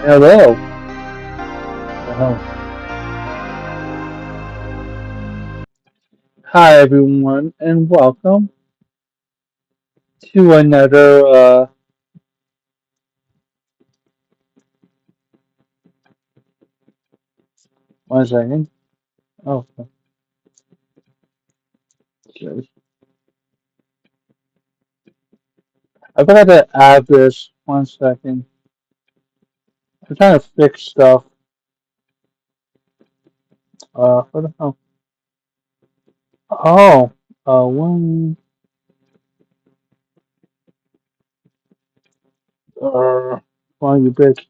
Hello. Uh, Hi, everyone, and welcome to another. 1 second. Oh, okay. I forgot to add this. 1 second. I'm trying to fix stuff. What the hell? Oh, one. One, you bitch.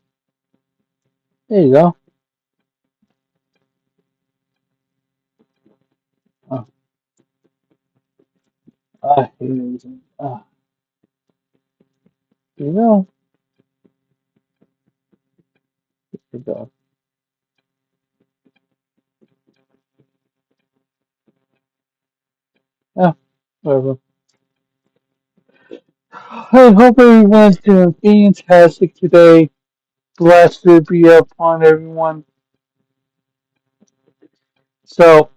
There you go. Oh, I hate it. There you go. There you go. Yeah, whatever. I hope everyone's doing fantastic today. Blessed be upon everyone. So,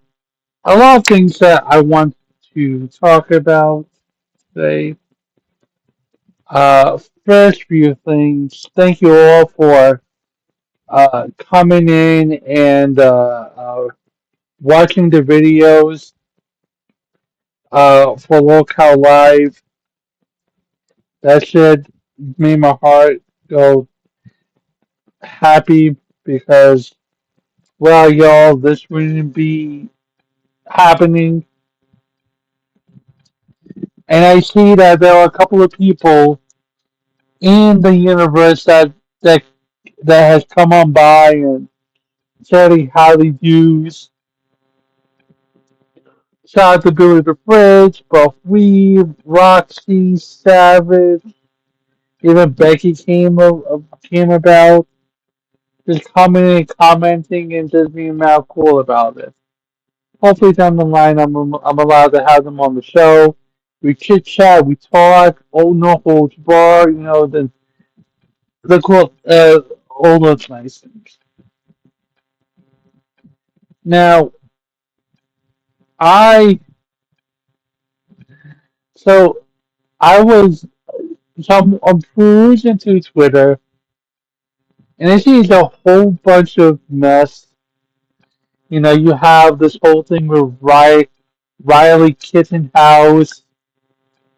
a lot of things that I want to talk about today. First few things. Thank you all for coming in and watching the videos for Locale Live. That shit made my heart go happy because, well, y'all, this wouldn't be happening. And I see that there are a couple of people in the universe that that has come on by and Teddy Holly Hughes, shout out to Billy the Fridge, Buff Weave, Roxy, Savage, even Becky came about, just commenting, and just being mad cool about it. Hopefully down the line I'm allowed to have them on the show. We chit chat, we talk, oh no holds bar, the cool all those nice things. Now I so I was So I'm perusing through Twitter, and I see a whole bunch of mess. You have this whole thing with Riley Kittenhouse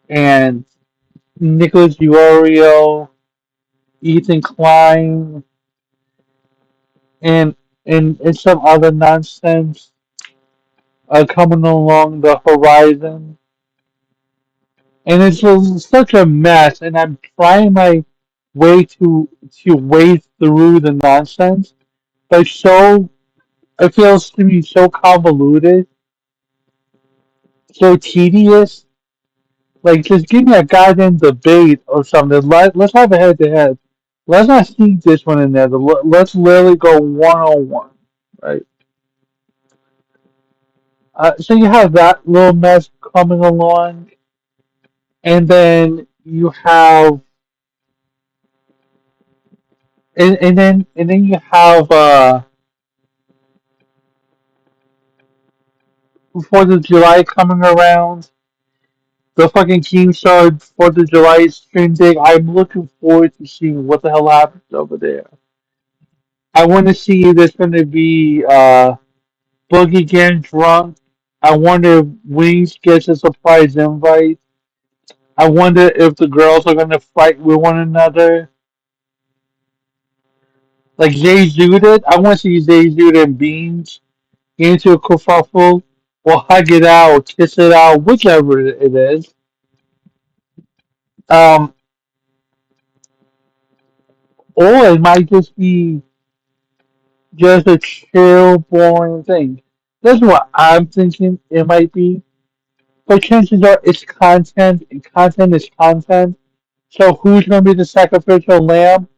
and Nicholas Diorio, Ethan Klein, and and some other nonsense coming along the horizon. And it's just such a mess, and I'm trying my way to wade through the nonsense, but it feels to me so convoluted, so tedious. Like, just give me a goddamn debate or something. Let's have a head to head. Let's not sneak this one in there. Let's literally go one on one, right? So you have that little mess coming along, and then you have, and then you have Fourth of July coming around. The fucking Keemstar 4th of July stream thing. I'm looking forward to seeing what the hell happens over there. I want to see if there's going to be Boogie getting drunk. I wonder if Wings gets a surprise invite. I wonder if the girls are going to fight with one another. Like Jay Judith. I want to see Jay Judith and Beans get into a kerfuffle or hug it out or kiss it out, whichever it is. Um, or it might just be just a chill, boring thing. That's what I'm thinking it might be. But chances are it's content, and content is content. So who's going to be the sacrificial lamb?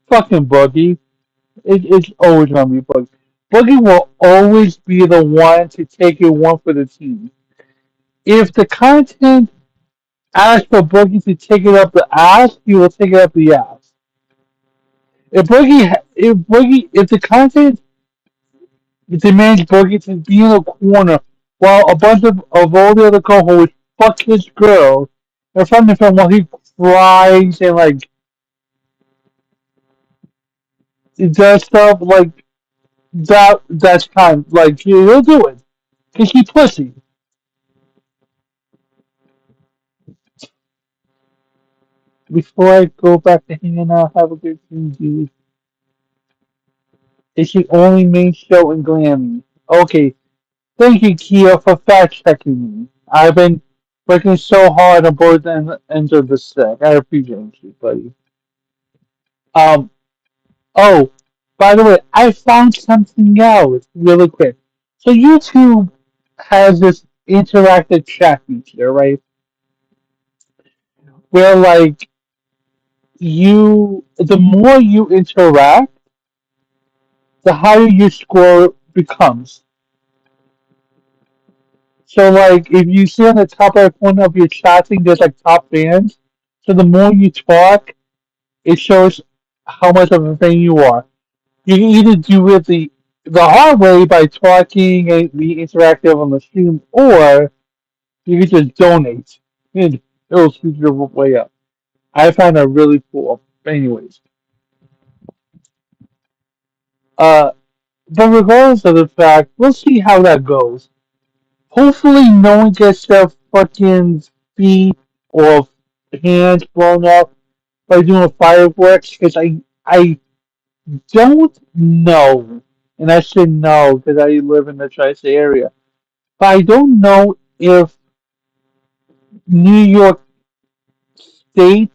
Fucking Boogie. It's always going to be Boogie. Boogie will always be the one to take it one for the team. If the content asks for Boogie to take it up the ass, he will take it up the ass. if the content demands Boogie to be in a corner while a bunch of all the other co-hosts fuck his girl in front of him while he cries and like does stuff like that's kind like he'll do it because he pussy. Before I go back to hanging out, have a good thing, dude. It's the only main show in Grammy. Okay, thank you, Kia, for fact checking me. I've been working so hard on both ends of the stick. I appreciate you, buddy. Um. Oh, by the way, I found something out really quick. So YouTube has this interactive chat feature, right? Where like the more you interact, the higher your score becomes. So like if you see on the top right corner of your chatting, there's like top fans. So the more you talk, it shows how much of a fan you are. You can either do it the hard way by talking and be interactive on the stream, or you can just donate and it'll speed your way up. I find that really cool. Anyways, uh, but regardless of the fact, we'll see how that goes. Hopefully, no one gets their fucking feet or hands blown up by doing fireworks because I don't know, and I should know because I live in the tri-state area. But I don't know if New York State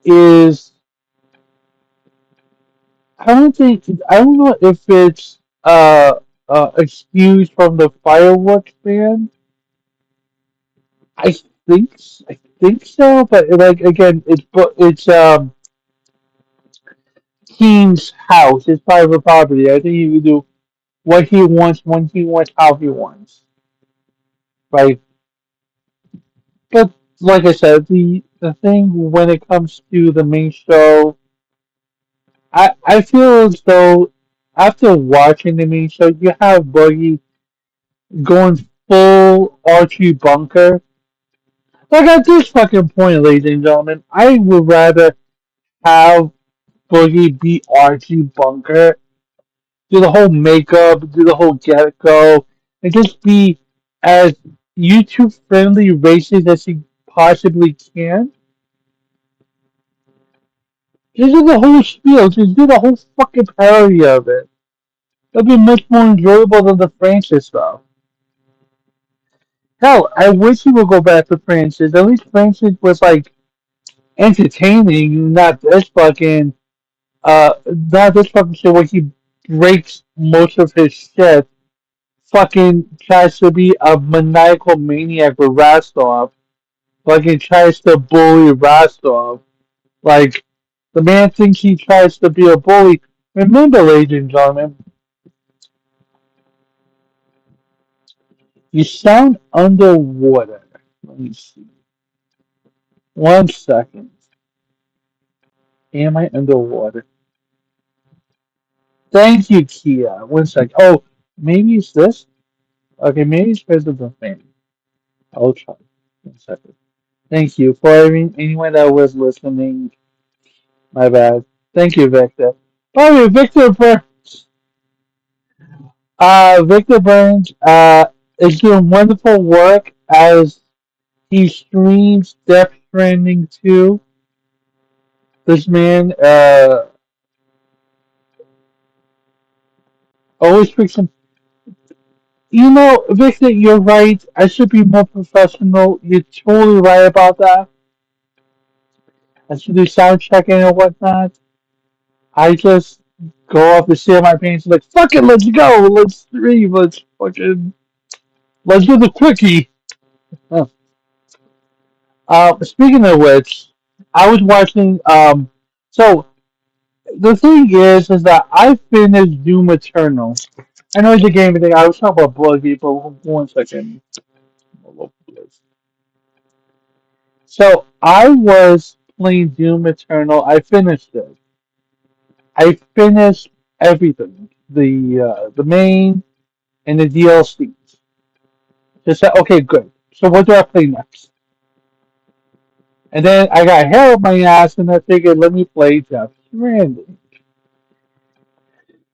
is. I don't know if it's excused from the fireworks ban. I I think so, but like again, it's King's house. It's private property. I think he can do what he wants when he wants, how he wants. Right. But like I said, the thing when it comes to the main show, I feel as though after watching the main show, you have Boogie going full Archie Bunker. Like at this fucking point, ladies and gentlemen, I would rather have Boogie be Archie Bunker, do the whole makeup, do the whole get go, and just be as YouTube friendly racist as he possibly can. Just do the whole spiel, just do the whole fucking parody of it. It'll be much more enjoyable than the Francis stuff. Hell, I wish he would go back to Francis. At least Francis was like entertaining, not this fucking shit where he breaks most of his shit. Fucking tries to be a maniacal maniac with Rostov. Fucking tries to bully Rostov. Like the man thinks he tries to be a bully. Remember, ladies and gentlemen, you sound underwater. Let me see. 1 second. Am I underwater? Thank you, Kia. 1 second. Oh, maybe it's this? Okay, maybe it's because of the fan. I'll try. 1 second. Thank you for anyone that was listening. My bad. Thank you, Victor. By the way, Victor Burns, is doing wonderful work as he streams Death Stranding 2. This man, always picks some. You know, Victor, you're right. I should be more professional. You're totally right about that. I should do sound checking and whatnot. I just go off the seat of my pants and like, fuck it, let's go, let's stream, let's do the quickie. Huh. Speaking of which, I was watching. So the thing is that I finished Doom Eternal. I know it's a gaming thing. I was talking about Buggy, but 1 second. So I was playing Doom Eternal. I finished it. I finished everything, the main and the DLCs. Just said, okay, good. So what do I play next? And then I got hair up my ass, and I figured, let me play Death Stranding.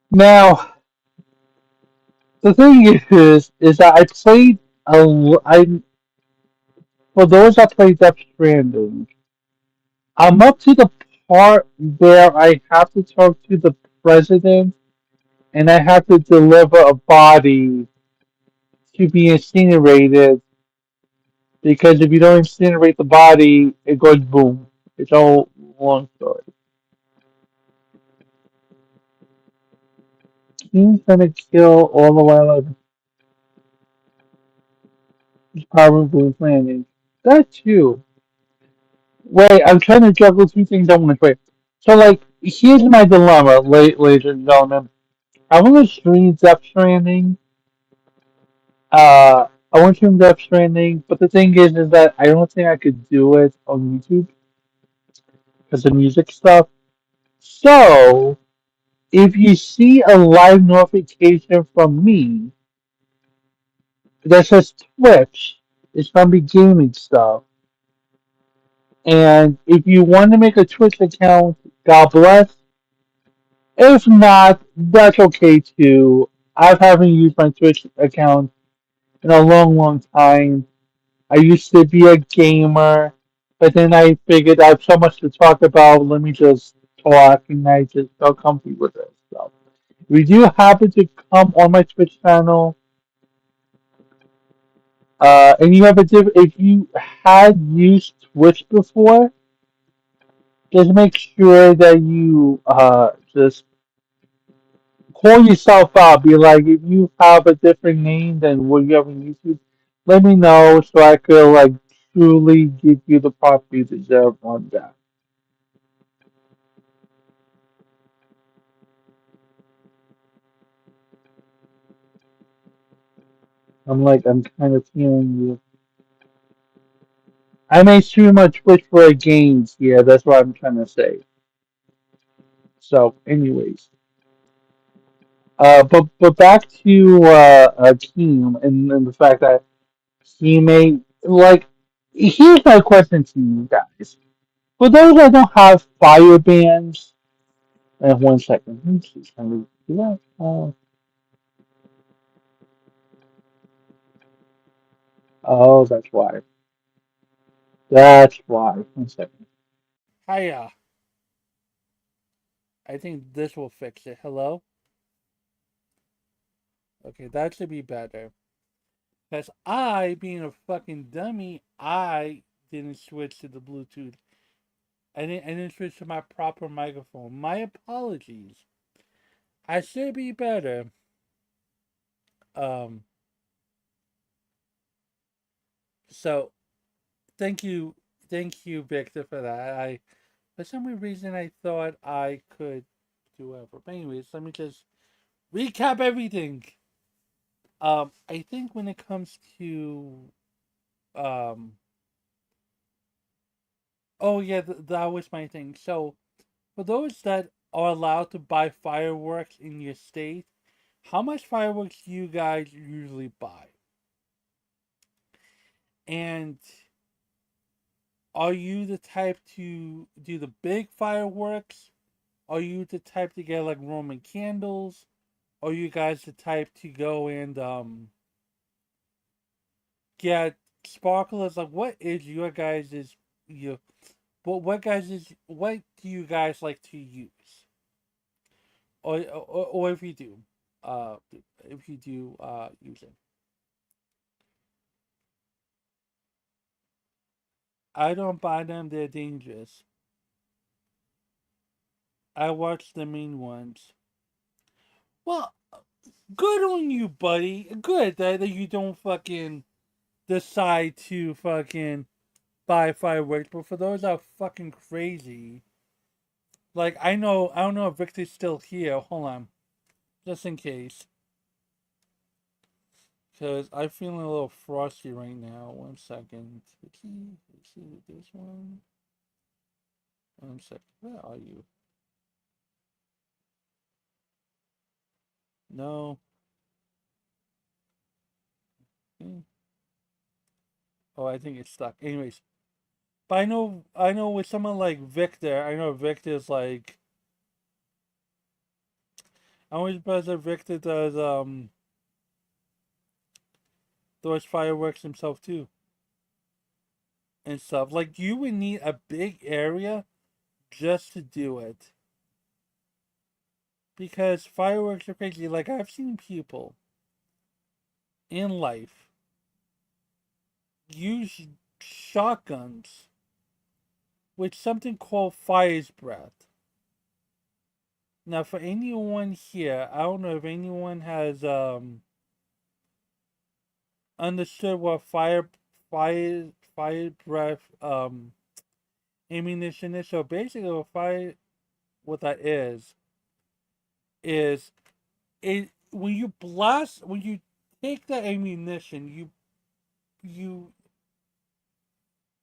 Now, the thing is that I played I for those that play Death Stranding, I'm up to the part where I have to talk to the president, and I have to deliver a body to be incinerated. Because if you don't incinerate the body, it goes boom. It's all long story. He's gonna kill all the wildlife. He's probably planning. That too. Wait, I'm trying to juggle two things at once. Wait. So, like, here's my dilemma, ladies and gentlemen. I want to stream Death Stranding. I want to stream Death Stranding, but the thing is that I don't think I could do it on YouTube because of music stuff. So, if you see a live notification from me that says Twitch, it's gonna be gaming stuff. And if you want to make a Twitch account, God bless. If not, that's okay too. I haven't used my Twitch account in a long, long time. I used to be a gamer, but then I figured I have so much to talk about. Let me just talk, and I just felt comfy with it. So, if you do happen to come on my Twitch channel, and you have if you had used Twitch before, just make sure that you just call yourself out. Be like, if you have a different name than what you have on YouTube, let me know so I could like truly give you the proper you deserve on that. I'm kind of feeling you. I may stream on Twitch for a games. Yeah, that's what I'm trying to say. So, anyways, but back to Keem and the fact that he may like. Here's my question to you guys: for those that don't have fire bands, and 1 second, let me see, can we do that? Oh, that's why. That's why. 1 second. Hiya. I think this will fix it. Hello. Okay, that should be better. Because I, being a fucking dummy, I didn't switch to the Bluetooth. I didn't switch to my proper microphone. My apologies. I should be better. Um, so thank you, Victor, for that. For some reason, I thought I could do whatever. But anyways, let me just recap everything. I think when it comes to um, oh yeah, that was my thing. So for those that are allowed to buy fireworks in your state, how much fireworks do you guys usually buy? And are you the type to do the big fireworks? Are you the type to get like Roman candles? Are you guys the type to go and get sparklers? Like what is your guys' your what do you guys like to use? Or if you do, use it. I don't buy them, they're dangerous. I watch the main ones. Well, good on you, buddy. Good that you don't fucking decide to fucking buy fireworks, but for those that are fucking crazy, like I don't know if Victor's still here. Hold on, just in case, because I'm feeling a little frosty right now. 1 second. Let's see this 1 second. Where are you? No. Hmm. Oh, I think it's stuck. Anyways, but I know with someone like Victor, I know Victor's like, I always bet that Victor does those fireworks himself too and stuff. Like you would need a big area just to do it because fireworks are crazy. Like I've seen people in life use shotguns with something called fire's breath. Now, for anyone here, I don't know if anyone has understood what fire breath ammunition is. So basically, what that is it when you take the ammunition, you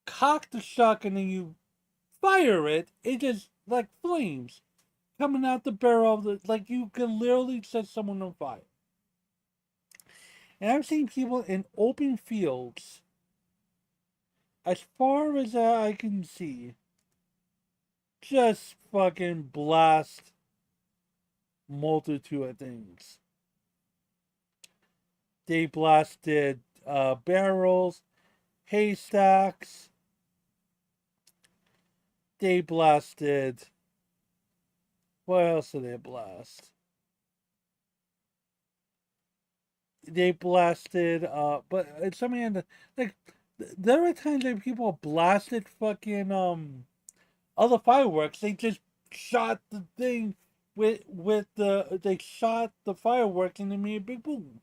cock the shotgun and you fire it. It just like flames coming out the barrel of the like you can literally set someone on fire. And I've seen people in open fields, as far as I can see, just fucking blast multitude of things. They blasted barrels, haystacks. They blasted. What else did they blast? They blasted. But it's something in the like. There were times that people blasted fucking other fireworks. They just shot the thing with the they shot the fireworks and they made a big boom.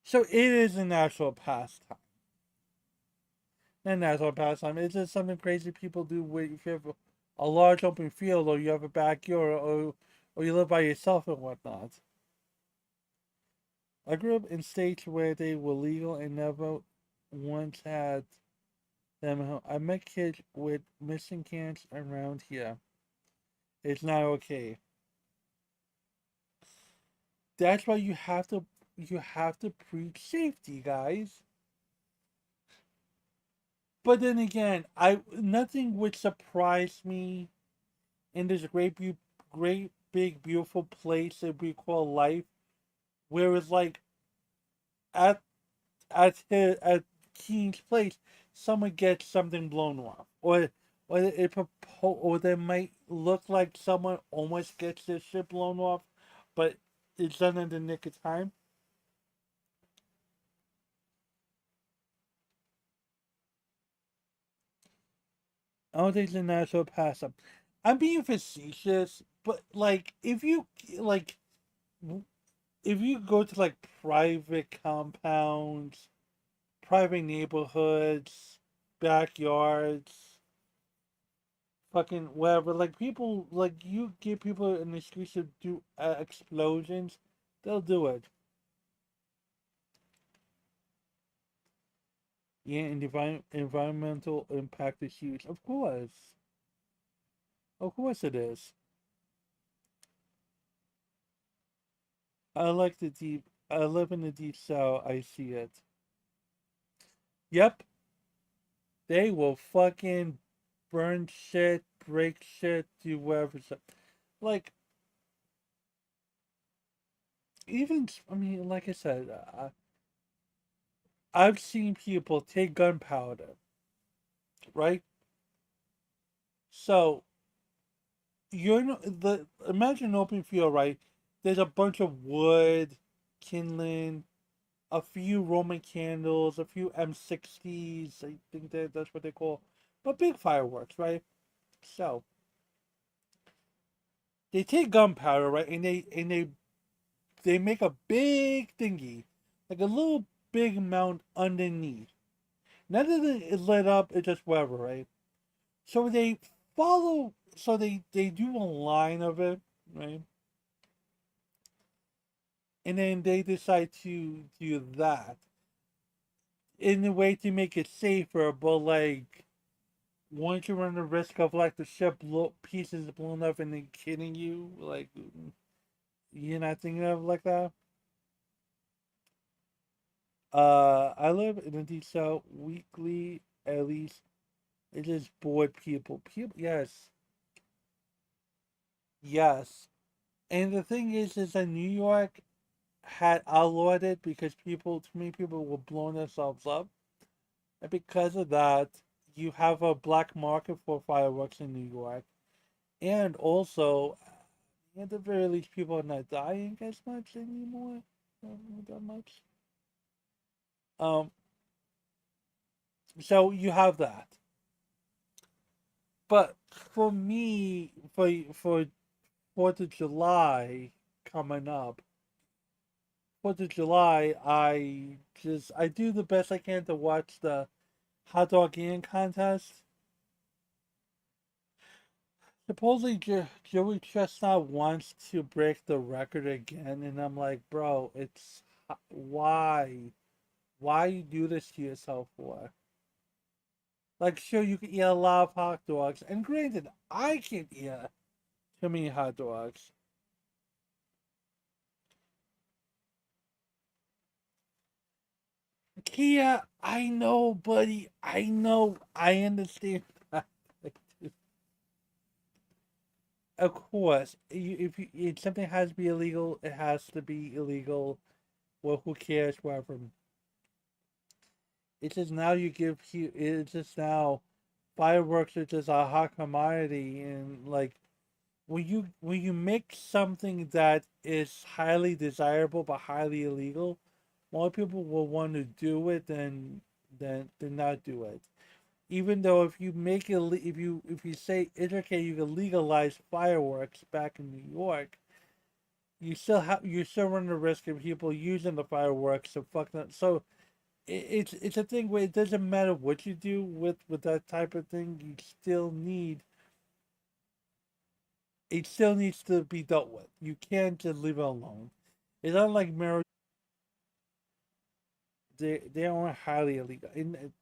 So it is a natural pastime. And natural pastime. It's just something crazy people do with if you have a large open field or you have a backyard or you live by yourself and whatnot. I grew up in states where they were legal and never once had them. I met kids with missing cans around here. It's not okay. That's why you have to preach safety, guys. But then again, I nothing would surprise me in this great big beautiful place that we call life, where it's like at at Keen's place, someone gets something blown off, or they might look like someone almost gets their shit blown off, but it's done in the nick of time. I don't think it's a natural pastime. I'm being facetious, but like like if you go to like private compounds, private neighborhoods, backyards, fucking whatever, like people like you give people an excuse to do explosions, they'll do it. Yeah, and environmental impact is huge. Of course it is. I like the deep. I live in the deep south. I see it. Yep, they will fucking burn shit, break shit, do whatever. Like even I mean, like I said, I've seen people take gunpowder, right? So you're the imagine an open field, right? There's a bunch of wood, kindling, a few Roman candles, a few M60s. I think that's what they call, but big fireworks, right? So they take gunpowder, right, and they make a big thingy, like a little big amount underneath. None of it is lit up; it's just whatever, right? So they do a line of it, right? And then they decide to do that in a way to make it safer, but like once you run the risk of like the ship pieces blown up and then killing you, like You're not thinking of like that? I live in a detail weekly, at least. It just bored people. People, yes, yes. And the thing is that New York had outlawed it because people, too many people were blowing themselves up. And because of that, you have a black market for fireworks in New York. And also, at the very least, people are not dying as much anymore. Not that much. Um, so you have that. But for me, for 4th of July coming up, 4th of July, I do the best I can to watch the hot dog eating contest. Supposedly, Joey Chestnut wants to break the record again, and I'm like, bro, it's why, why you do this to yourself for? Like, sure, you can eat a lot of hot dogs, and granted, I can eat too many hot dogs. Kia, I know, buddy, I know, I understand. Of course, if something has to be illegal, it has to be illegal. Well, who cares? Whatever. It's just now you give. It's just now fireworks are just a hot commodity, and like when you make something that is highly desirable but highly illegal, more people will want to do it than not do it. Even though if you make it, if you say it's okay, you can legalize fireworks back in New York, you still run the risk of people using the fireworks to fuck them. So it's a thing where it doesn't matter what you do with that type of thing. It still needs to be dealt with. You can't just leave it alone. It's not like marijuana. They are highly illegal. And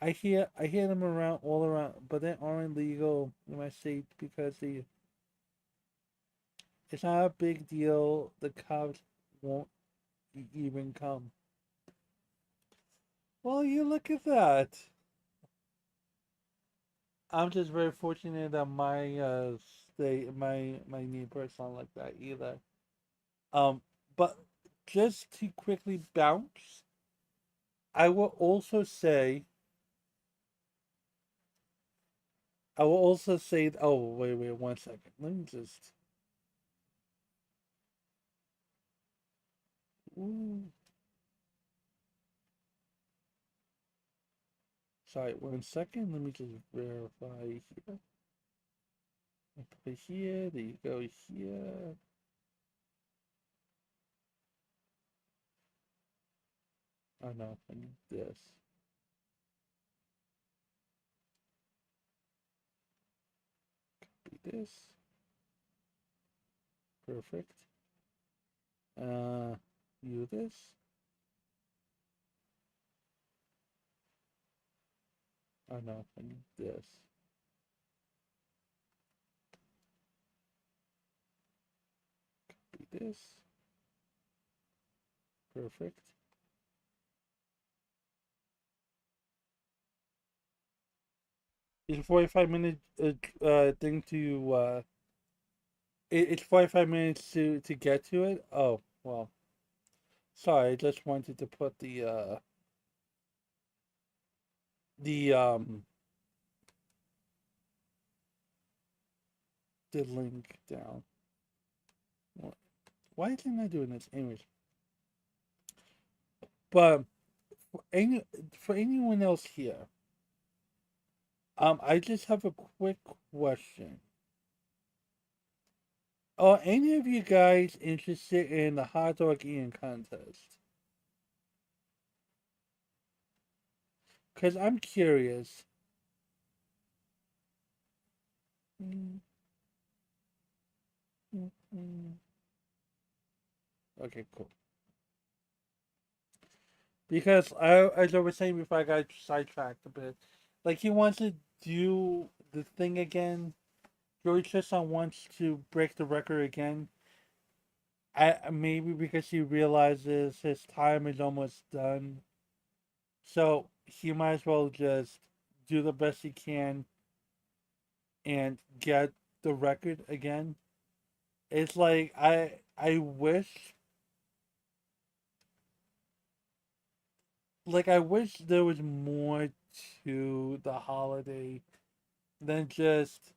I hear them around all around, but they aren't legal in my state because it's not a big deal. The cops won't even come. Well, you look at that. I'm just very fortunate that my state, my neighbors not like that either. Um, but just to quickly bounce, I will also say, oh wait, 1 second. Let me just, ooh, sorry, 1 second. Let me just verify here. Put it here. There you go. Here. Oh no, I need this. Copy this. Perfect. Uh, you this. Oh no, I need this. Copy this. Perfect. It's a 45 minute thing to it's 45 minutes to get to it. Oh well, sorry. I just wanted to put the the link down. Why isn't I doing this? Anyways, but any for anyone else here, I just have a quick question. Are any of you guys interested in the hot dog eating contest? Cause I'm curious. Mm, mm, mm. Okay, cool. Because as I was saying before, I got sidetracked a bit. Like he wants to do the thing again. Joey Chestnut wants to break the record again, maybe because he realizes his time is almost done, so he might as well just do the best he can and get the record again. It's like I wish there was more to the holiday than just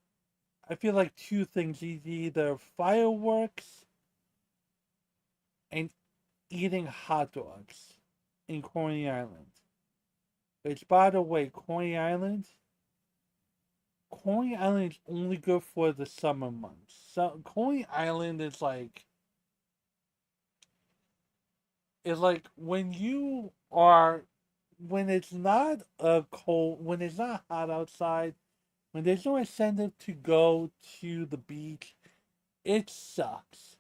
I feel like two things, either fireworks and eating hot dogs in Coney Island. Which, by the way, Coney Island is only good for the summer months. So Coney Island is like when it's not when it's not hot outside, when there's no incentive to go to the beach, it sucks.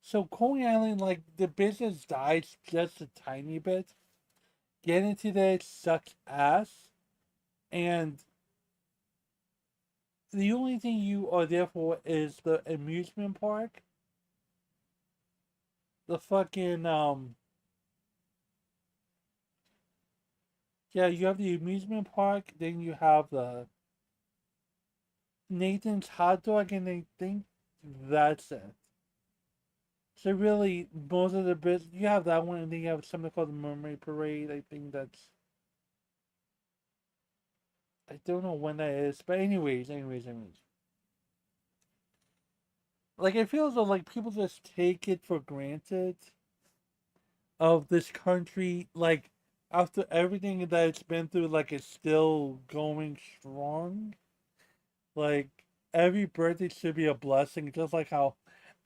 So Coney Island, like the business dies just a tiny bit. Getting to there sucks ass, and the only thing you are there for is the amusement park. The fucking yeah, you have the amusement park, then you have the Nathan's hot dog, and I think that's it. So really, most of the bits you have that one, and then you have something called the Mermaid Parade. I think that's I don't know when that is, but anyways. Like it feels like people just take it for granted of this country, like after everything that it's been through, like it's still going strong. Like every birthday should be a blessing, just like how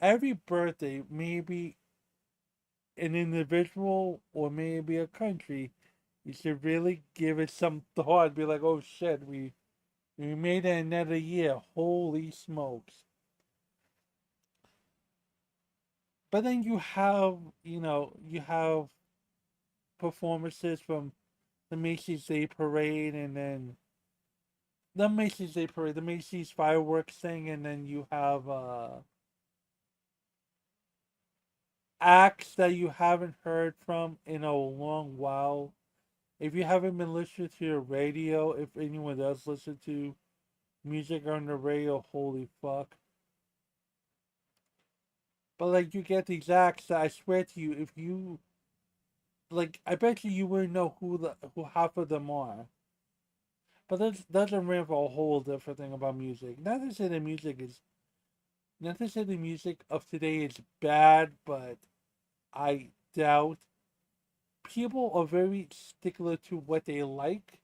every birthday, maybe an individual or maybe a country, you should really give it some thought. Be like, oh shit, we made it another year. Holy smokes! But then you have performances from the Macy's Day Parade, and then the Macy's fireworks thing, and then you have acts that you haven't heard from in a long while. If you haven't been listening to your radio, if anyone does listen to music on the radio, holy fuck. But like you get these acts that I swear to you, if you like, I bet you wouldn't know who half of them are. But that's a rant for a whole different thing about music. Not to say the music of today is bad, but I doubt people are very stickler to what they like.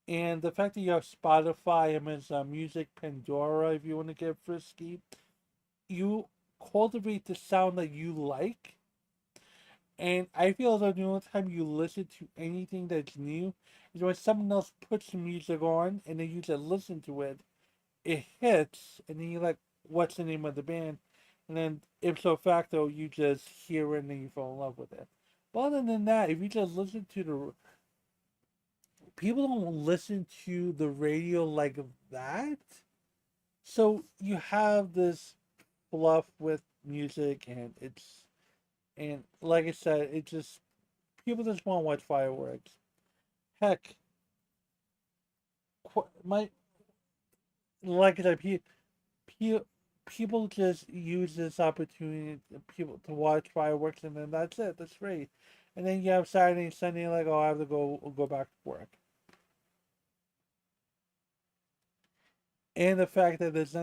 And the fact that you have Spotify, Amazon Music, Pandora, if you want to get frisky, you cultivate the sound that you like. And I feel that the only time you listen to anything that's new is when someone else puts the music on and then you just listen to it. It hits, and then you're like, what's the name of the band? And then ipso facto, you just hear it and then you fall in love with it. But other than that, if you just listen to the people don't listen to the radio like that. So you have this fluff with music, and like I said, it just people just want to watch fireworks. Heck, my like I said, pe- people just use this opportunity people to watch fireworks, and then that's it. That's great. And then you have Saturday and Sunday, like, oh, I have to go back to work. And the fact that there's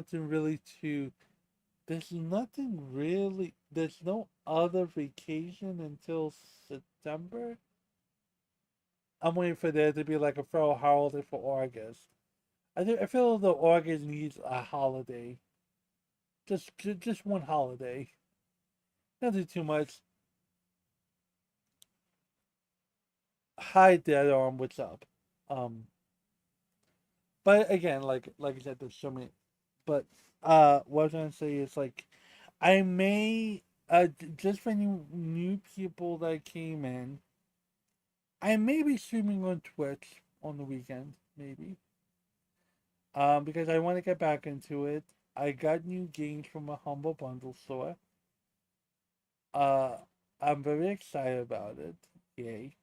no other vacation until September. I'm waiting for there to be like a federal holiday for August. I feel the August needs a holiday. Just one holiday. Nothing too much. Hi, Dead Arm. What's up? Um, but again, like I said, there's so many. But what I was gonna say is like, I may just for new people that came in, I may be streaming on Twitch on the weekend, maybe. Because I want to get back into it. I got new games from a Humble Bundle store. Uh, I'm very excited about it. Yay.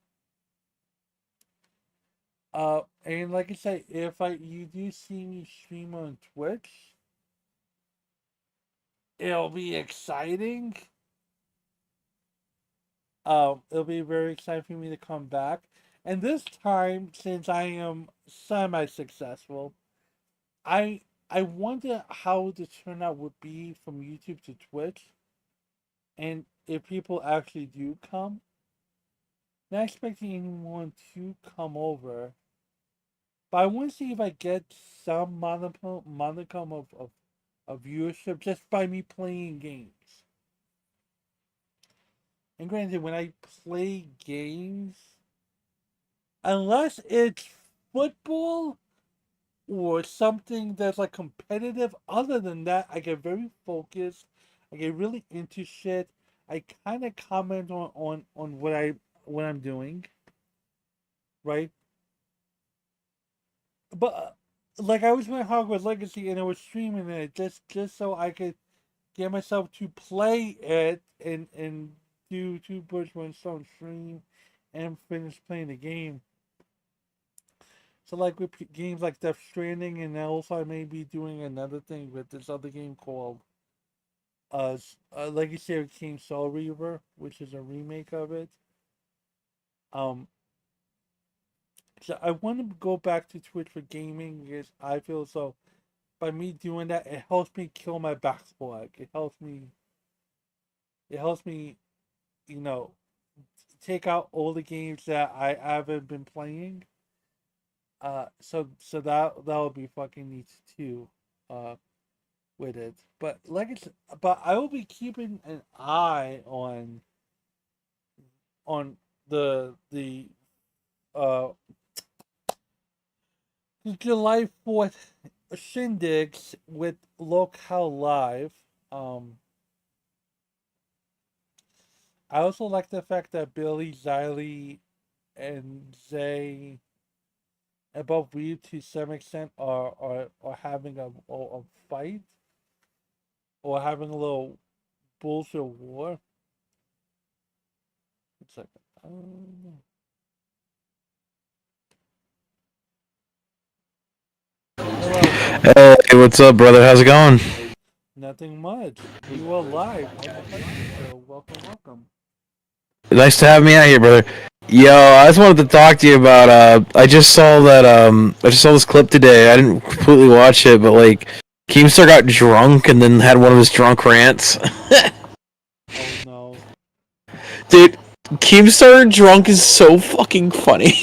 And like I said, if you do see me stream on Twitch, it'll be exciting. It'll be very exciting for me to come back. And this time, since I am semi-successful, I I wonder how the turnout would be from YouTube to Twitch, and if people actually do come. Not expecting anyone to come over, but I want to see if I get some modicum of viewership just by me playing games. And granted, when I play games, unless it's football or something that's like competitive, other than that, I get very focused. I get really into shit. I kind of comment on what I'm doing, right? But like I was playing Hogwarts Legacy and I was streaming it just so I could get myself to play it and do two birds one stone stream and finish playing the game. So like with games like Death Stranding, and also I may be doing another thing with this other game called Legacy of King Soul Reaver, which is a remake of it. Um, so I want to go back to Twitch for gaming because I feel so by me doing that, it helps me kill my backlog. It helps me, you know, take out all the games that I haven't been playing. So that would be fucking neat too. With it, but like it's, but I will be keeping an eye on the uh the July 4th shindigs with Locale Live. Um, I also like the fact that Billy, Xylee, and Zay, and both Weeb to some extent are having a fight or having a little bullshit war. It's like, um, hello, Hey, what's up, brother? How's it going? nothing much. You are live on the Fighting Show. Welcome, welcome. Nice to have me out here, brother. Yo, I just wanted to talk to you about. I just saw that. I just saw this clip today. I didn't completely watch it, but like, Keemstar got drunk and then had one of his drunk rants. Oh no. Dude, Keemstar drunk is so fucking funny.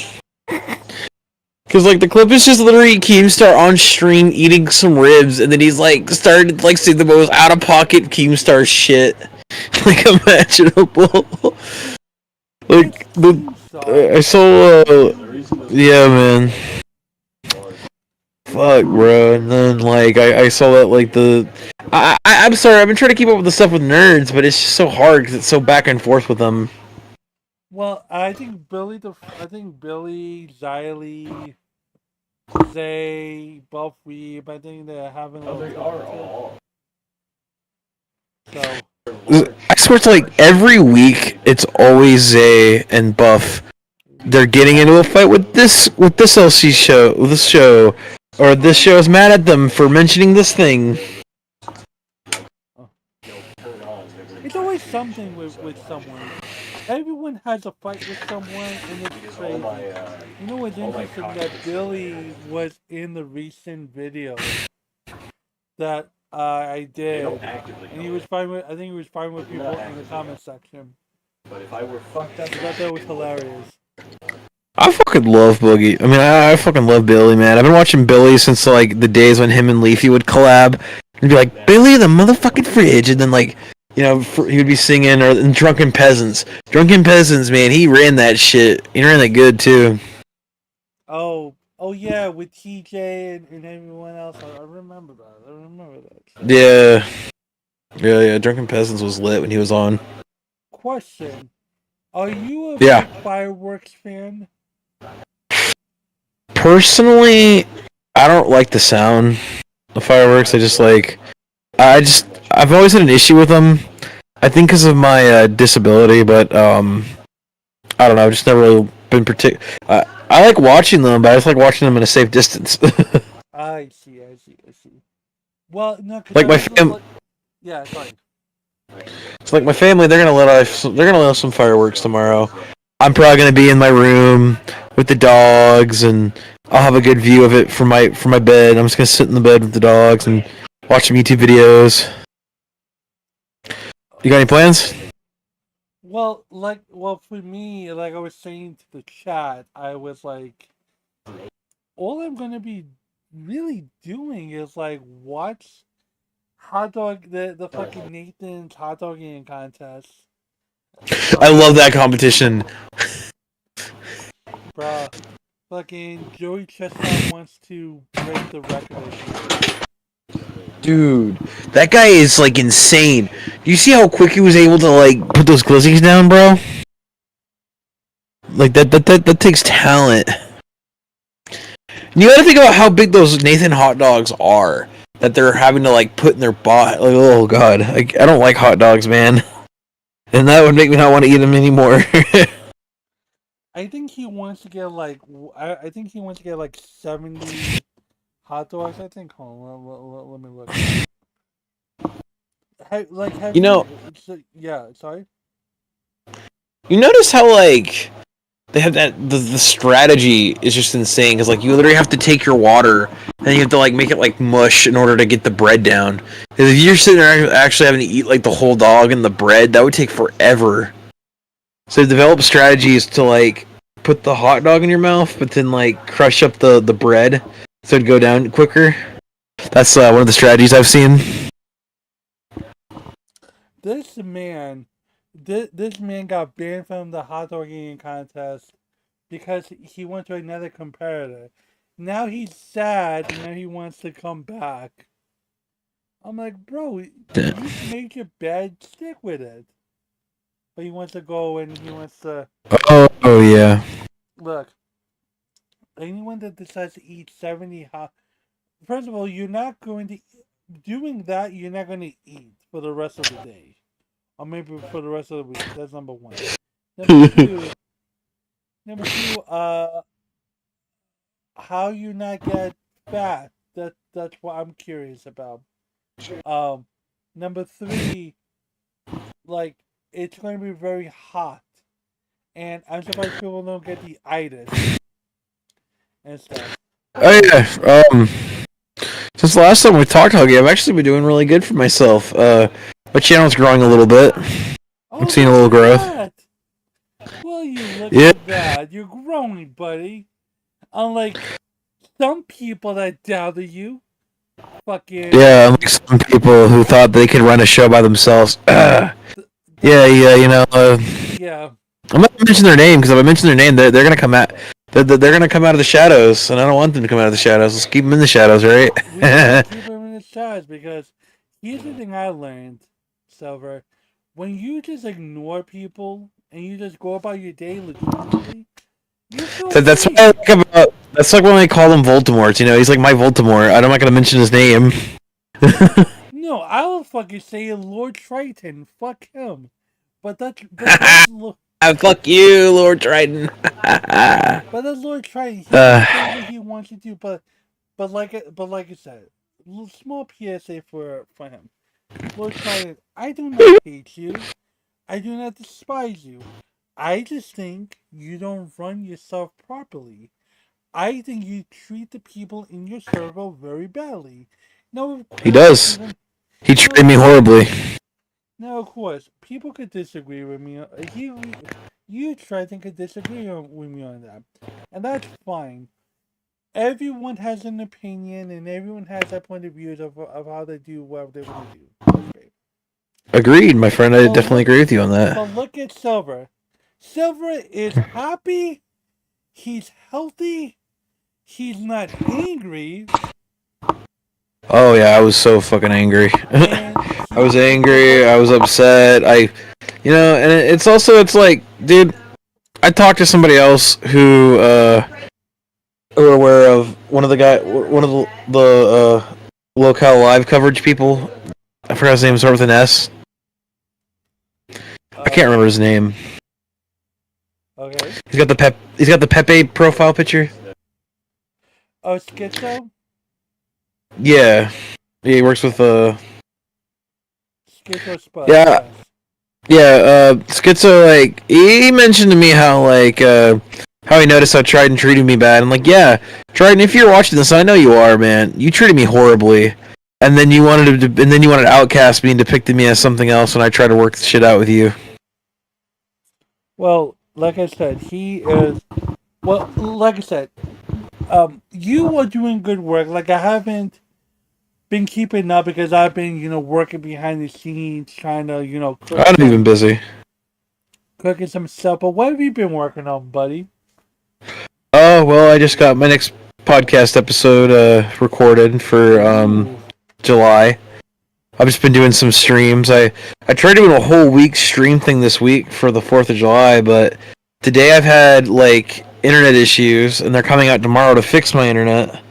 Cause like the clip is just literally Keemstar on stream eating some ribs, and then he's like started like saying the most out of pocket Keemstar shit like imaginable. It's Like the Keemstar. I saw yeah, man. Fuck, bro. And then like I saw that like I'm sorry. I've been trying to keep up with the stuff with nerds, but it's just so hard because it's so back and forth with them. Well, I think Billy, Xylee, Zay, Buff Weeb, I think they're having a little competitive. So, I swear to like every week it's always Zay and Buff. They're getting into a fight with this LC show with this show, or this show is mad at them for mentioning this thing. uh, it's always something with someone. Everyone has a fight with someone, and it's crazy. You know what's interesting? That Billy was in the recent video that I did, and he was fine with. I think he was fine with people in the comment section. I thought that was hilarious. I fucking love Boogie. I mean, I fucking love Billy, man. I've been watching Billy since like the days when him and Leafy would collab and be like, Billy the motherfucking fridge, and then like, you know, he would be singing or Drunken Peasants. Drunken Peasants, man, he ran that shit. He ran that good too. Oh yeah, with TJ and everyone else. I remember that. I remember that. Yeah, yeah. Drunken Peasants was lit when he was on. Question: Are you a Yeah, big fireworks fan? personally, I don't like the sound of fireworks. I just like, I've always had an issue with them. I think because of my disability, but I don't know. I've just never really been I like watching them, but I just like watching them in a safe distance. I see, I see, I see. Well, no, because like I my was fam, like, yeah, go ahead. it's like my family. They're gonna let off some fireworks tomorrow. I'm probably gonna be in my room with the dogs, and I'll have a good view of it from my bed. I'm just gonna sit in the bed with the dogs and watch some YouTube videos. You got any plans? Well, well, for me, like I was saying to the chat, I was like, all I'm gonna be really doing is like watch the fucking Nathan's hot dog eating contest. I love that competition. Bruh, fucking Joey Chestnut wants to break the record, I think. Dude, that guy is like insane. Do you see how quick he was able to like put those glizzies down, bro? Like that takes talent. You gotta think about how big those Nathan hot dogs are that they're having to like put in their bot. Like, oh god, like, I don't like hot dogs, man, and that would make me not want to eat them anymore. I think he wants to get like I think he wants to get like 70 hot dogs. I think. Hold on, let me look. Have you know, yeah, sorry. you notice how like they have the strategy is just insane because like you literally have to take your water and you have to like make it like mush in order to get the bread down. Because if you're sitting there actually having to eat like the whole dog and the bread, that would take forever. So develop strategies to like put the hot dog in your mouth, but then like crush up the bread so it'd go down quicker. That's one of the strategies I've seen. This man, this man got banned from the hot dog eating contest because he went to another competitor. Now he's sad and now he wants to come back. I'm like, bro, you made your bed, stick with it. But he wants to go and he wants to Oh yeah. look. Anyone that decides to eat 70 hot, first of all, you're not going to doing that. You're not going to eat for the rest of the day, or maybe for the rest of the week. That's number one. Number two, number two. How you not get fat? That's what I'm curious about. Um, number three, like it's going to be very hot, and I'm surprised people don't get the itis and stuff. Oh yeah. Since the last time we talked, Huggy, I've actually been doing really good for myself. My channel's growing a little bit. I'm Oh, seeing a look little at growth. that! Well, you look Yeah. at that. You're growing, buddy. Unlike some people that doubted you. Yeah, Fucking unlike some people who thought they could run a show by themselves. Yeah, you know, yeah. I'm not gonna mention their name because if I mention their name, they're gonna come out. They're gonna come out of the shadows, and I don't want them to come out of the shadows. Let's keep them in the shadows, right? We need to keep him in his charge because here's the thing I learned, Silver. When you just ignore people and you just go about your day legitimately, you feel That's what great. I like about. That's like when they call him Voldemort. You know, he's like my Voldemort. I'm not gonna mention his name. No, I will fucking say Lord Triton. Fuck him. But that's Fuck you, Lord Triton. but that's Lord Triton. He can say what he wants to do, but like I said, small PSA for him. Lord Triton, I do not hate you. I do not despise you. I just think you don't run yourself properly. I think you treat the people in your circle very badly. Now, of He course, does. He treated me horribly. now of course, people could disagree with me. You Triton could disagree with me on that, and that's fine. Everyone has an opinion, and everyone has their point of views of how they do what they want to do. That's great. Agreed, my friend. I But definitely look, agree with you on that. but look at Silver. Silver is happy. He's healthy. He's not angry, Oh yeah, I was so fucking angry. and I was he angry. I was upset. You know, and it's like, dude, I talked to somebody else who are aware of one of the locale live coverage people. I forgot his name. Started with an S. I can't remember his name. Okay. He's got the Pepe profile picture. Oh, Schizo? Yeah. He works with Schizo Spud. Yeah. Yes. Yeah, Schizo, like, he mentioned to me how he noticed how Trident treated me bad. I'm like, yeah, Trident, if you're watching this, I know you are, man. You treated me horribly. And then you wanted Outcast me and depicted me as something else when I tried to work the shit out with you. Well, like I said, he is. Well, like I said, you are doing good work. Like, I haven't been keeping up because I've been, working behind the scenes, trying to, I've been busy. cooking some stuff. But what have you been working on, buddy? Oh, well, I just got my next podcast episode recorded for Ooh. July. I've just been doing some streams. I tried doing a whole week stream thing this week for the 4th of July, but today I've had, like, internet issues, and they're coming out tomorrow to fix my internet.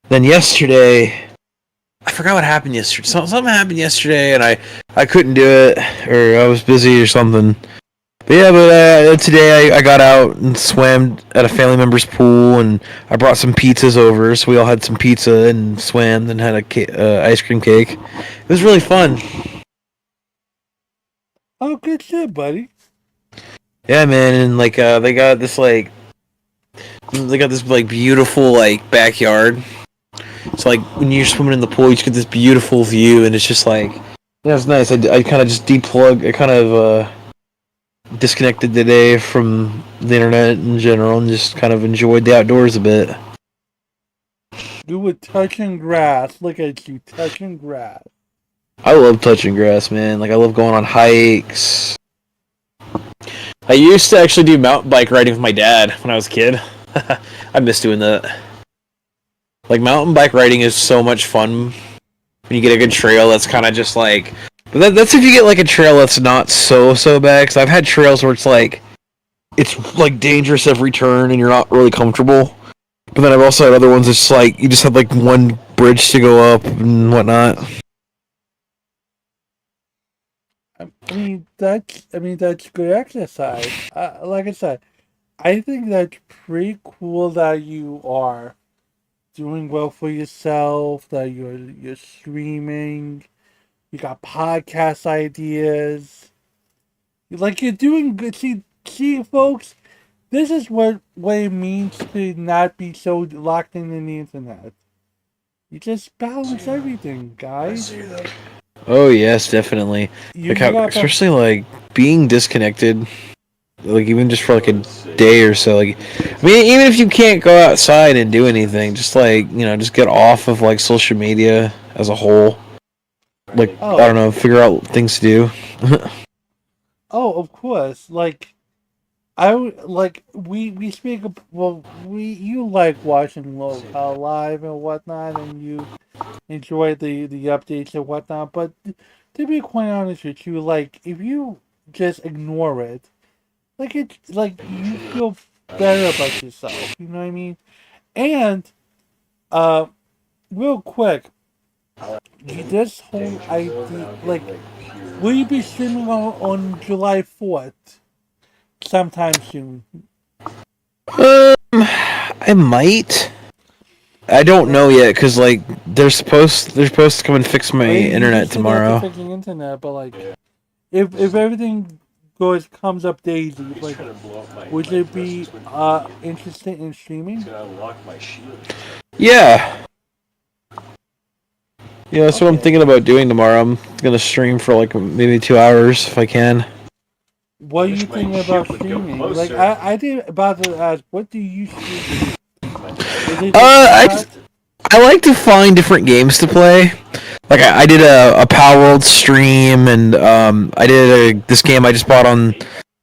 Then yesterday, I forgot what happened yesterday. Something happened yesterday, and I couldn't do it, or I was busy or something. But yeah, today I got out and swam at a family member's pool, and I brought some pizzas over, so we all had some pizza and swam and had a ice cream cake. It was really fun. Oh, good shit, buddy. Yeah, man, and like they got this beautiful like backyard. So like when you're swimming in the pool, you just get this beautiful view, and it's just like, yeah, it's nice. I kind of just deplugged. I kind of disconnected today from the internet in general and just kind of enjoyed the outdoors a bit. You were touching grass. Look at you, touching grass. I love touching grass, man. Like, I love going on hikes. I used to actually do mountain bike riding with my dad when I was a kid. I miss doing that. Like, mountain bike riding is so much fun when you get a good trail that's kind of just like... But that's if you get, like, a trail that's not so bad, because I've had trails where it's like dangerous every turn and you're not really comfortable. But then I've also had other ones that's like, you just have, like, one bridge to go up and whatnot. I mean that's good exercise. Like I said, I think that's pretty cool that you are doing well for yourself. That you're streaming. You got podcast ideas. Like, you're doing good. See, folks, this is what it means to not be so locked in the internet. You just balance everything, guys. Oh yes, definitely. You Like how, got especially like being disconnected, like even just for like a day or so. Like, I mean, even if you can't go outside and do anything, just like just get off of like social media as a whole. Like, I don't know, figure out things to do. Oh, of course. Like, we speak of, well, you like watching Local Live and whatnot, and you enjoy the updates and whatnot. But to be quite honest with you, like, if you just ignore it, like, it's like you feel better about yourself. You know what I mean? And real quick, this whole idea, like, will you be streaming on July 4th? Sometime soon. I might. I don't know yet, cause like they're supposed to come and fix my internet tomorrow. Fixing internet, but like, if everything comes up daisy, like, would you be interested in streaming? Yeah. Yeah, that's what I'm thinking about doing tomorrow. I'm gonna stream for like maybe 2 hours if I can. What do you think about streaming? Like, I did about to ask, what do you stream? I like to find different games to play. Like I did a Power World stream, and I did this game I just bought on.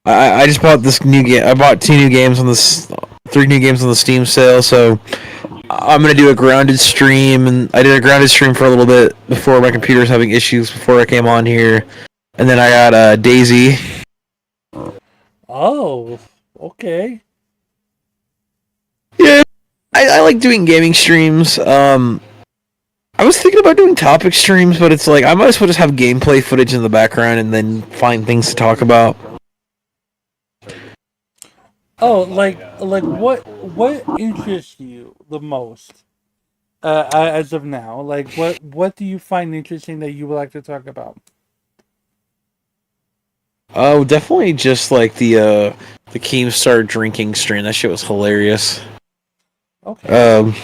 I just bought this new game. I bought 3 new games on the Steam sale. So I'm gonna do a Grounded stream, and I did a Grounded stream for a little bit before my computer was having issues before I came on here, and then I got Daisy. Oh, okay. Yeah, I like doing gaming streams. I was thinking about doing topic streams, but it's like I might as well just have gameplay footage in the background and then find things to talk about. Oh, like what interests you the most as of now? Like what do you find interesting that you would like to talk about? Oh, definitely just like the Keemstar drinking stream. That shit was hilarious. Okay. Um,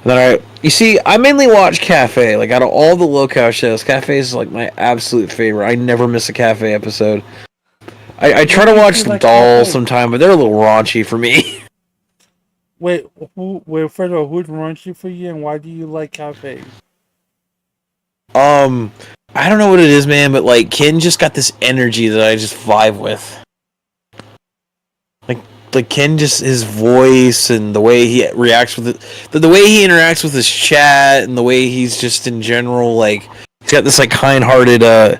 then you see, I mainly watch Cafe. Like out of all the locale shows, Cafe is like my absolute favorite. I never miss a Cafe episode. I try What to makes watch you the like Dolls Cafe? sometime, but they're a little raunchy for me. Wait, first of all, who's raunchy for you, and why do you like Cafe? Um, I don't know what it is, man, but like Ken just got this energy that I just vibe with. Like like Ken, just his voice and the way he reacts with it, the way he interacts with his chat, and the way he's just in general, like he's got this like kind-hearted,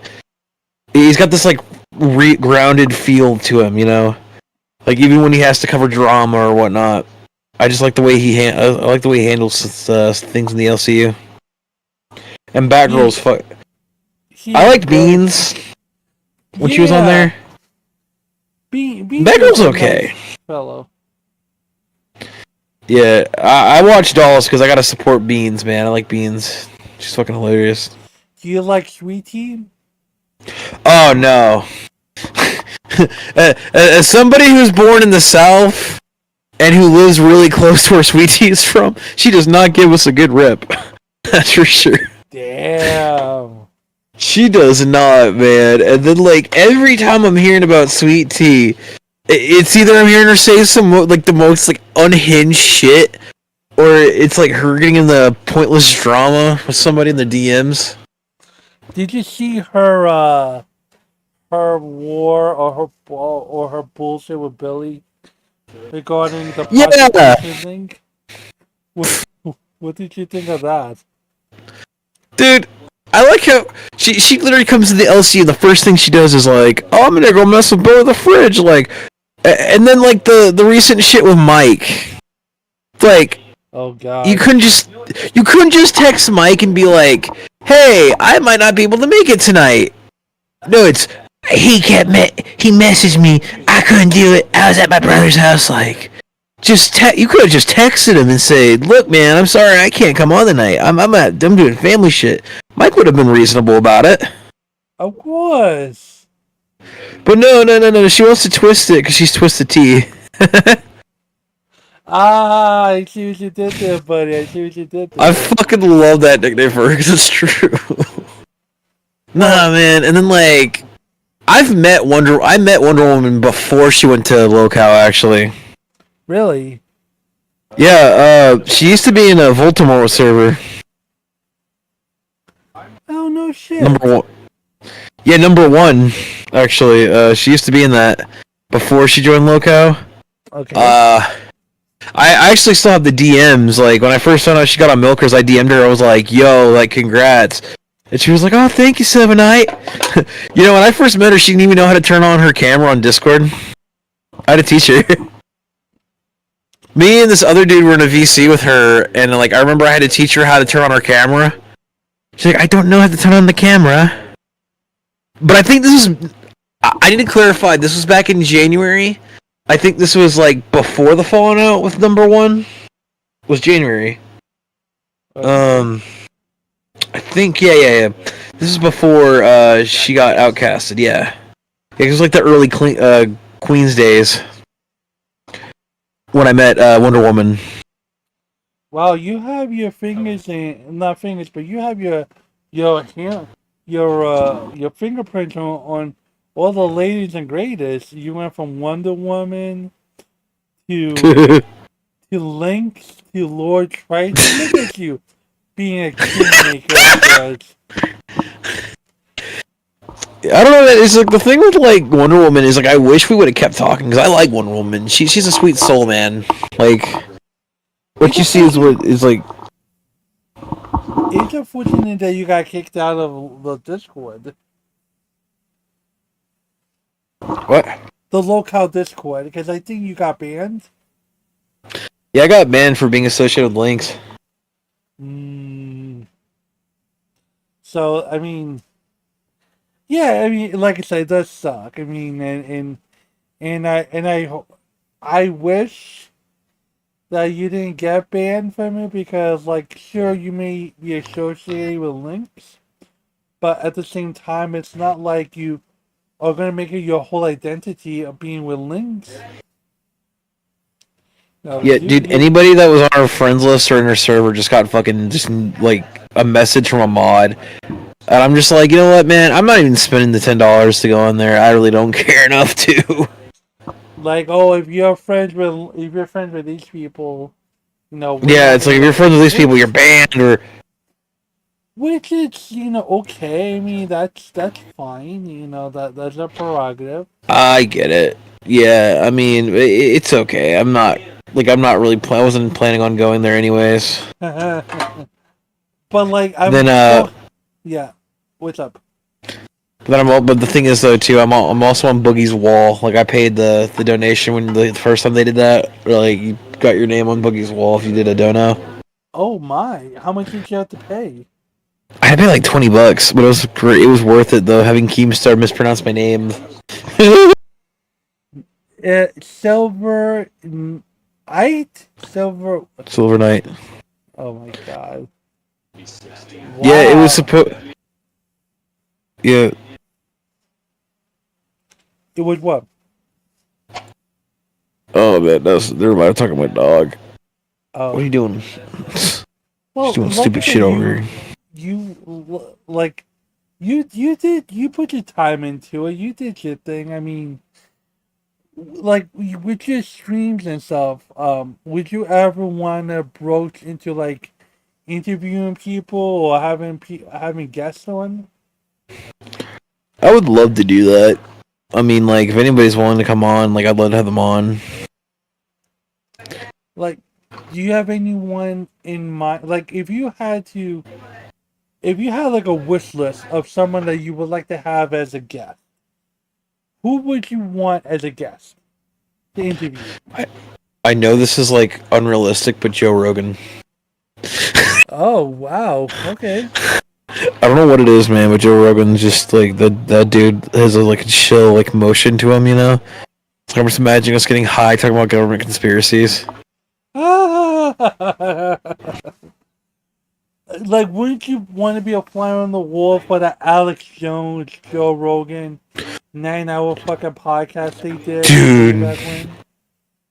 he's got this like grounded feel to him, you know. Like even when he has to cover drama or whatnot, I just like the way I like the way he handles things in the LCU. And Batgirl's He fuck. I he liked Beans when she was on yeah. there. Beans is Batgirl's a okay. nice fellow. Yeah, I watch Dolls because I gotta support Beans, man. I like Beans. She's fucking hilarious. Do you like Sweetie? Oh no. As somebody who's born in the South and who lives really close to where Sweetie is from, she does not give us a good rep. That's for sure. Damn. She does not, man. And then, like, every time I'm hearing about Sweet Tea, it's either I'm hearing her say some like the most like unhinged shit, or it's like her getting in the pointless drama with somebody in the DMs. Did you see her her war or her bullshit with Billy regarding the Yeah, prostitution thing? What, what did you think of that? dude. I like how she literally comes to the LC and the first thing she does is like, "Oh, I'm gonna go mess with Bo the fridge," like, and then like the recent shit with Mike, like Oh you God. couldn't just you couldn't just text Mike and be like, "Hey, I might not be able to make it tonight." No, it's he messaged me. I couldn't do it. I was at my brother's house. Like, you could have just texted him and said, "Look, man, I'm sorry I can't come on tonight. I'm doing family shit." Mike would have been reasonable about it. Of course. But no. She wants to twist it because she's Twisted Tea. Ah, I see what you did there, buddy. I see what you did I there. fucking love that nickname for her because it's true. Well, Nah, man. And then like, I met Wonder Woman before she went to Locale. Actually, really? yeah. She used to be in a Voldemort server. Oh no shit. Number one. Yeah, number one. Actually, she used to be in that before she joined Locale. Okay. I actually still have the DMs. Like when I first found out she got on Milkers, I DM'd her. I was like, "Yo, like, congrats!" And she was like, "Oh, thank you, Seven Night." You know, when I first met her, she didn't even know how to turn on her camera on Discord. I had to teach her. Me and this other dude were in a VC with her, and like I remember I had to teach her how to turn on her camera. She's like, "I don't know how to turn on the camera." But I think this is. I need to clarify. This was back in January. I think this was like before the falling out with number one. Was January. Okay. I think yeah. This is before she got outcasted. Yeah, it was like the early Queens days when I met Wonder Woman. Wow, you have your fingers in not fingers, but you have your hand your fingerprints on all the ladies and greatest. You went from Wonder Woman to Lynx to Lord Triton. Look at you being a kingmaker of sorts. I don't know. It's like the thing with like Wonder Woman is like I wish we would have kept talking because I like Wonder Woman. She's a sweet soul, man. Like what It's you see is unfortunate. what is like It's unfortunate that you got kicked out of the Discord, what? the local Discord, because I think you got banned. Yeah, I got banned for being associated with links. Mm, so I mean, yeah, I mean, like I said, it does suck. I mean, and I I wish that you didn't get banned from it because, like, sure, you may be associated with links, but at the same time, it's not like you are going to make it your whole identity of being with links. No, Yeah, dude, anybody that was on our friends list or in our server just got fucking just like a message from a mod. And I'm just like, you know what, man? I'm not even spending the $10 to go in there. I really don't care enough to. like, oh, if you're friends with these people, you know, we're Yeah, not it's gonna like if you're let friends with you. these people, you're banned or Which is, okay. I mean, that's fine. That's a prerogative. I get it. Yeah, I mean, it's okay. I'm not really I wasn't planning on going there anyways. But like, Then yeah. What's up? but the thing is though too, I'm also on Boogie's wall. Like I paid the donation when the first time they did that. Or like you got your name on Boogie's wall if you did a dono. Oh my! How much did you have to pay? I had to pay like $20, but it was great. It was worth it though. Having Keemstar mispronounce my name. Silver Knight? Silver Knight. Oh my god. Yeah, it was Wow. supposed. Yeah. It was what? Oh man, never mind. I'm talking about my dog. Oh. What are you doing? Well, She's doing like stupid shit over here. You put your time into it. You did your thing. I mean, like with your streams and stuff. Would you ever want to broach into like interviewing people or having guests on? I would love to do that. I mean, like, if anybody's willing to come on, like, I'd love to have them on. Like, do you have anyone in mind? Like, if you had like a wish list of someone that you would like to have as a guest, who would you want as a guest to interview? I know this is, like, unrealistic, but Joe Rogan. Oh wow! Okay. I don't know what it is, man, but Joe Rogan's just, like, that dude has, like, a chill, like, motion to him, you know? I'm just imagining us getting high talking about government conspiracies. Like, wouldn't you want to be a fly on the wall for the Alex Jones, Joe Rogan, 9-hour fucking podcast they did? Dude. Back when?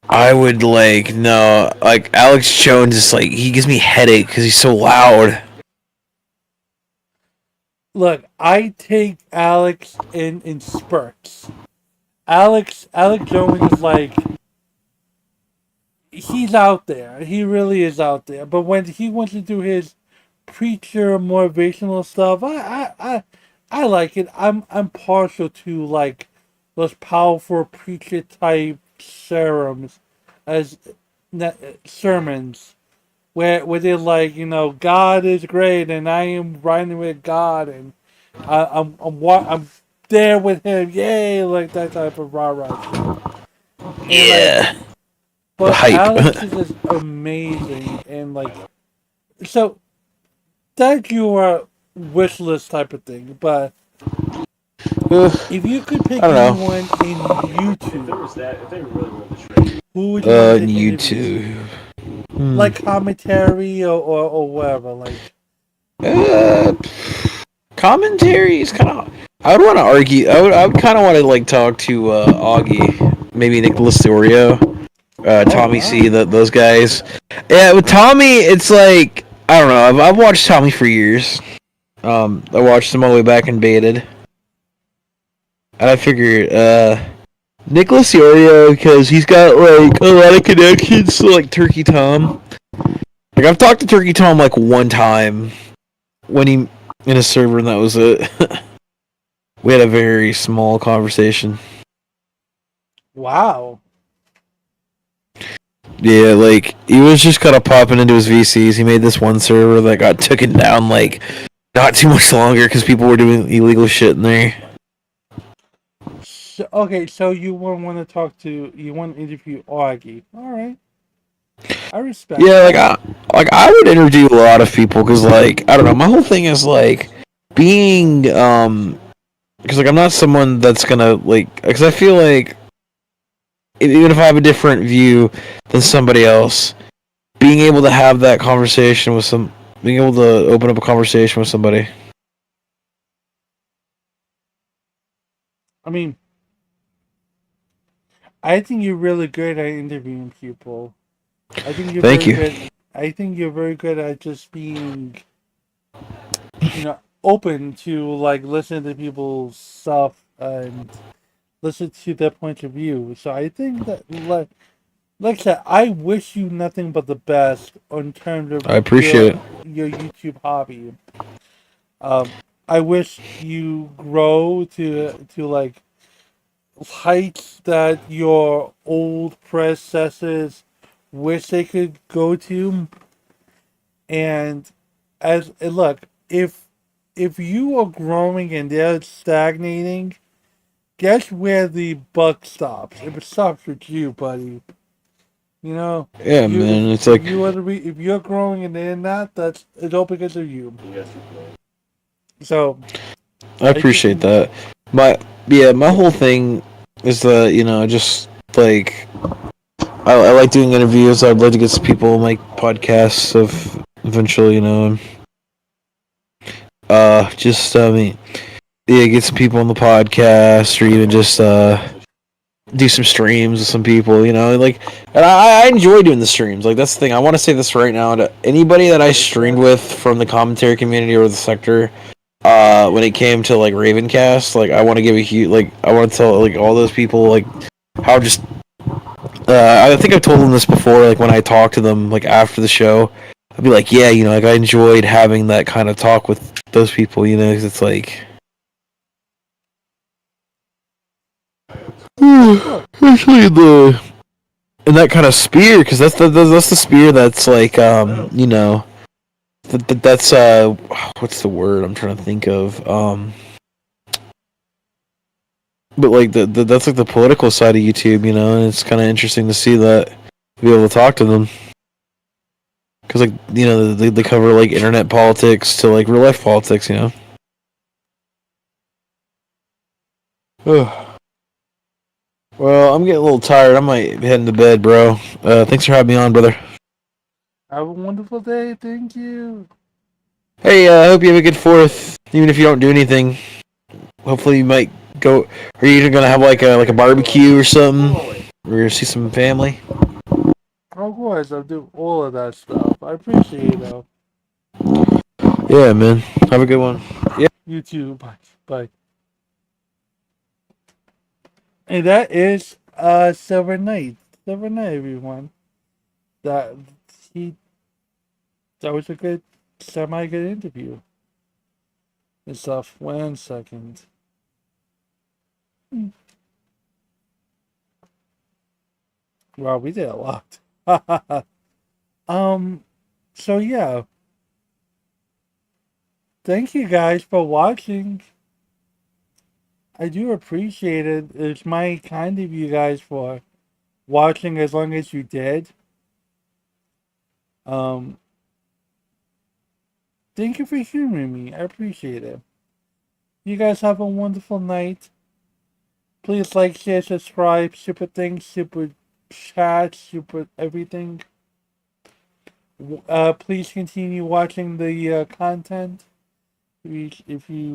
I would, like, no. Like, Alex Jones is, like, he gives me a headache because he's so loud. Look, I take Alex in spurts. Alex Jones is like, he's out there. He really is out there. But when he wants to do his preacher motivational stuff, I like it. I'm partial to like those powerful preacher type sermons where they're like, God is great and I am riding with God and I'm there with him, yay, like that type of rah-rah shit. Yeah. Like, but The hype. Alex is just amazing and like, so that's your wish list type of thing. But if you could pick anyone in YouTube, who would you want to interview? YouTube. Like commentary or whatever, like. Commentary is kind of. I would want to argue. I would kind of want to like talk to Augie, maybe Nicholas Sorio, Tommy C. Those guys. Yeah, with Tommy, it's like I don't know. I've watched Tommy for years. I watched him all the way back in Baited, and I figured Nicholas Sorio because he's got like a lot of connections to like Turkey Tom. Like I've talked to Turkey Tom like one time when he in a server, and that was it. We had a very small conversation. Wow. Yeah, like he was just kind of popping into his VCs. He made this one server that got taken down like not too much longer because people were doing illegal shit in there. So, okay, so you want to interview Augie. All right. I respect. Yeah, that. I would interview a lot of people because like I don't know. My whole thing is like being because like I'm not someone that's gonna like because I feel like even if I have a different view than somebody else, being able to have that conversation with being able to open up a conversation with somebody. I mean, I think you're really good at interviewing people. I think you're Thank very you. good. I think you're very good at just being, open to like listen to people's stuff and listen to their point of view. So I think that like I said, I wish you nothing but the best in terms of I appreciate it. your YouTube hobby. Um, I wish you grow to like heights that your old predecessors wish they could go to. And look, if you are growing and they're stagnating, guess where the buck stops? If it stops with you, buddy. You know, Yeah, man. It's if like you are if you're growing and they're not, it's all because of you. So I I just appreciate that. My whole thing is that just like I like doing interviews. I'd love to get some people on my podcasts of eventually, just I mean, yeah, get some people on the podcast, or even just do some streams with some people, like, and I enjoy doing the streams. Like that's the thing. I want to say this right now to anybody that I streamed with from the commentary community or the sector. When it came to like Ravencast, like I want to give a huge, like I want to tell like all those people like how just I think I've told them this before. Like when I talk to them like after the show, I'd be like, yeah, like I enjoyed having that kind of talk with those people, 'cause it's like especially in that kind of spear, because that's the spear that's like that's what's the word I'm trying to think of but like that's like the political side of YouTube, and it's kind of interesting to see that, to be able to talk to them, because like they cover like internet politics to like real life politics. Well, I'm getting a little tired. I might be heading to bed, bro. Thanks for having me on, brother. have a wonderful day. Thank you. Hey, I hope you have a good fourth, even if you don't do anything. Hopefully, you might go. Are you either gonna have like a barbecue or something, or see some family? Of course, I'll do all of that stuff. I appreciate it, though. Yeah, man. Have a good one. Yeah. You too. Bye. Bye. And that is Silver Knight. Silver Knight, everyone. That he that was a good semi good interview. And stuff. 1 second. Wow, we did a lot. um so yeah. Thank you guys for watching. I do appreciate it. It's my kind of you guys for watching as long as you did. Um Thank you for humoring me. I appreciate it. You guys have a wonderful night. Please like, share, subscribe, super things, super chat, super everything. Please continue watching the content. If you